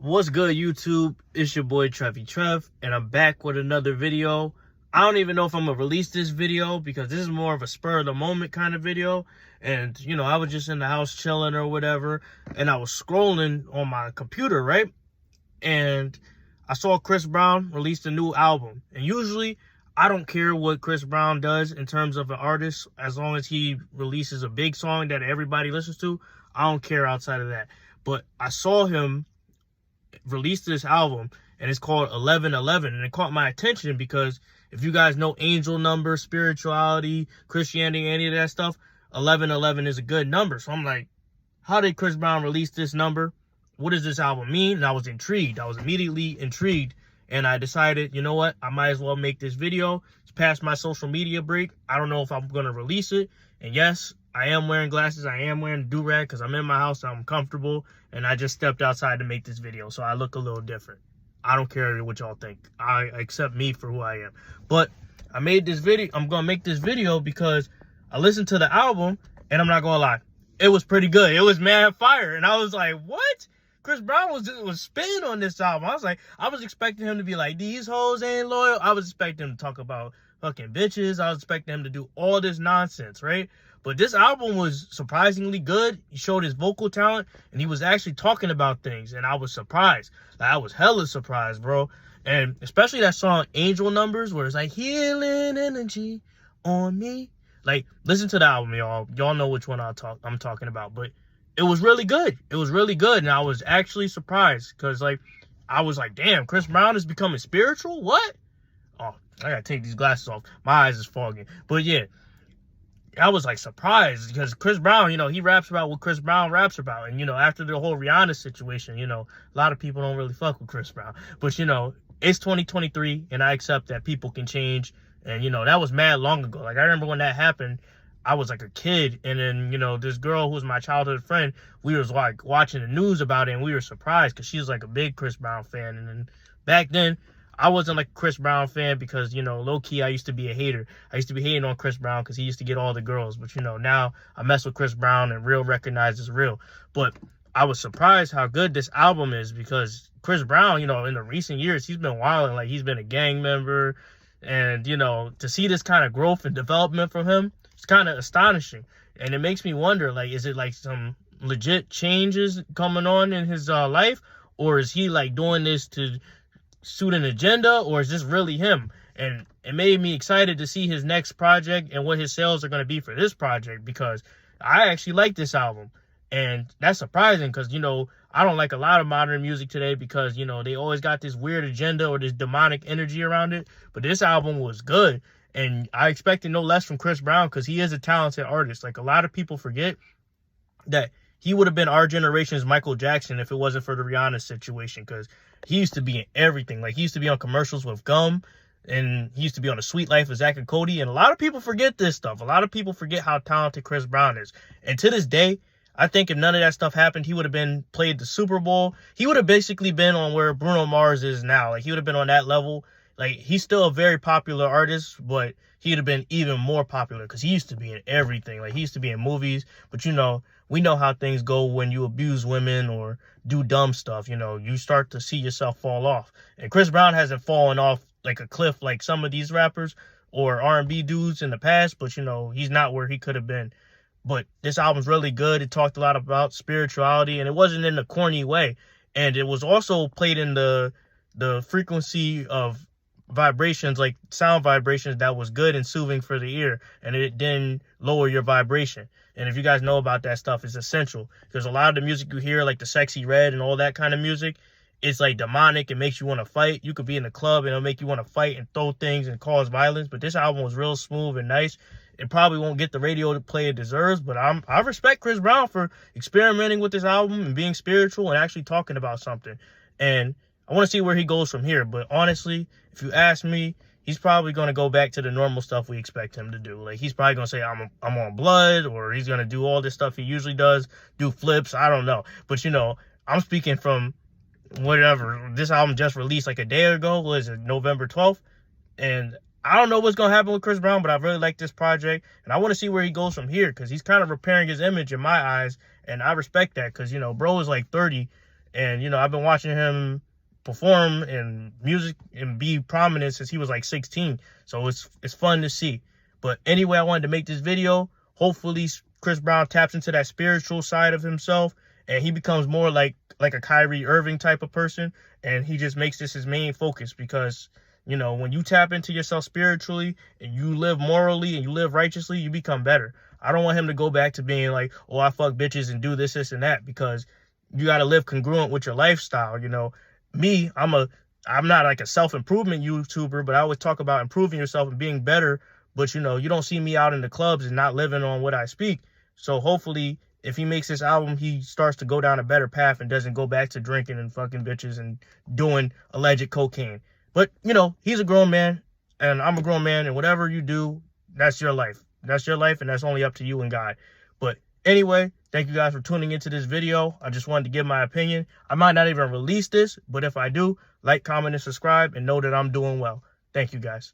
What's good, YouTube? It's your boy Trevy Trev, and I'm back with another video. I don't even know if I'm gonna release this video because this is more of a spur of the moment kind of video. And I was just in the house chilling or whatever, and I was scrolling on my computer, right? And I saw Chris Brown released a new album. And usually I don't care what Chris Brown does in terms of an artist, as long as he releases a big song that everybody listens to. I don't care outside of that. But I saw him released this album, and it's called 1111, and it caught my attention because if you guys know angel numbers, spirituality, Christianity, any of that stuff, 1111 is a good number. So I'm like, how did Chris Brown release this number? What does this album mean? And I was intrigued. I was immediately intrigued, and I decided, you know what, I might as well make this video. It's past my social media break. I don't know if I'm going to release it. And yes, I am wearing glasses. I am wearing a do-rag because I'm in my house. I'm comfortable. And I just stepped outside to make this video. So I look a little different. I don't care what y'all think. I accept me for who I am. But I made this video. I'm going to make this video because I listened to the album. And I'm not going to lie, it was pretty good. It was mad fire. And I was like, what? Chris Brown was spitting on this album. I was expecting him to be like, these hoes ain't loyal. I was expecting him to talk about fucking bitches. I was expecting him to do all this nonsense, right? But this album was surprisingly good. He showed his vocal talent, and he was actually talking about things, and I was surprised. Like, I was hella surprised, bro. And especially that song Angel Numbers, where it's like, healing energy on me. Like, listen to the album, y'all. Y'all know which one I'm talking about. But it was really good. It was really good, and I was actually surprised because, like, I was like, damn, Chris Brown is becoming spiritual? What? Oh, I gotta take these glasses off. My eyes is fogging. But yeah, I was like surprised because Chris Brown, he raps about what Chris Brown raps about. And, after the whole Rihanna situation, a lot of people don't really fuck with Chris Brown. But, it's 2023 and I accept that people can change. And, that was mad long ago. Like, I remember when that happened, I was like a kid. And then, this girl who was my childhood friend, we was like watching the news about it and we were surprised because she was like a big Chris Brown fan. And then back then, I wasn't like a Chris Brown fan because, low-key, I used to be a hater. I used to be hating on Chris Brown because he used to get all the girls. But, now I mess with Chris Brown and real recognizes real. But I was surprised how good this album is because Chris Brown, in the recent years, he's been wilding. Like, he's been a gang member. And, to see this kind of growth and development from him, it's kind of astonishing. And it makes me wonder, like, is it like some legit changes coming on in his life? Or is he, like, doing this to suit an agenda, or is this really him? And it made me excited to see his next project and what his sales are going to be for this project, because I actually like this album. And that's surprising because, I don't like a lot of modern music today because, they always got this weird agenda or this demonic energy around it. But this album was good. And I expected no less from Chris Brown because he is a talented artist. Like, a lot of people forget that he would have been our generation's Michael Jackson if it wasn't for the Rihanna situation, because he used to be in everything. Like, he used to be on commercials with gum, and he used to be on The Sweet Life of Zack and Cody. And a lot of people forget this stuff. A lot of people forget how talented Chris Brown is. And to this day, I think if none of that stuff happened, he would have been played the Super Bowl. He would have basically been on where Bruno Mars is now. Like, he would have been on that level. Like, he's still a very popular artist, but he would have been even more popular because he used to be in everything. Like, he used to be in movies. But, we know how things go when you abuse women or do dumb stuff. You start to see yourself fall off. And Chris Brown hasn't fallen off like a cliff like some of these rappers or R&B dudes in the past. But, he's not where he could have been. But this album's really good. It talked a lot about spirituality, and it wasn't in a corny way. And it was also played in the frequency of vibrations, like sound vibrations, that was good and soothing for the ear, and it didn't lower your vibration. And if you guys know about that stuff, it's essential because a lot of the music you hear, like the Sexy Red and all that kind of music, it's like demonic. It makes you want to fight. You could be in the club and it'll make you want to fight and throw things and cause violence. But this album was real smooth and nice. It probably won't get the radio play it deserves, but I respect Chris Brown for experimenting with this album and being spiritual and actually talking about something. And I want to see where he goes from here. But honestly, if you ask me, he's probably going to go back to the normal stuff we expect him to do. Like, he's probably going to say, I'm on blood, or he's going to do all this stuff he usually does, do flips. I don't know. But, I'm speaking from whatever. This album just released like a day ago. What is it, November 12th? And I don't know what's going to happen with Chris Brown, but I really like this project. And I want to see where he goes from here because he's kind of repairing his image in my eyes. And I respect that because, bro is like 30 And, you know, I've been watching him perform in music and be prominent since he was like 16. So it's fun to see. But anyway, I wanted to make this video. Hopefully Chris Brown taps into that spiritual side of himself and he becomes more like a Kyrie Irving type of person, and he just makes this his main focus. Because, you know, when you tap into yourself spiritually and you live morally and you live righteously, you become better. I don't want him to go back to being like, oh, I fuck bitches and do this, and that, because you got to live congruent with your lifestyle. You know, me, I'm not like a self-improvement YouTuber, but I always talk about improving yourself and being better. But, you know, you don't see me out in the clubs and not living on what I speak. So hopefully, if he makes this album, he starts to go down a better path and doesn't go back to drinking and fucking bitches and doing alleged cocaine. But, you know, he's a grown man and I'm a grown man, and whatever you do, that's your life. That's your life, and that's only up to you and God. But anyway, thank you guys for tuning into this video. I just wanted to give my opinion. I might not even release this, but if I do, like, comment, and subscribe, and know that I'm doing well. Thank you guys.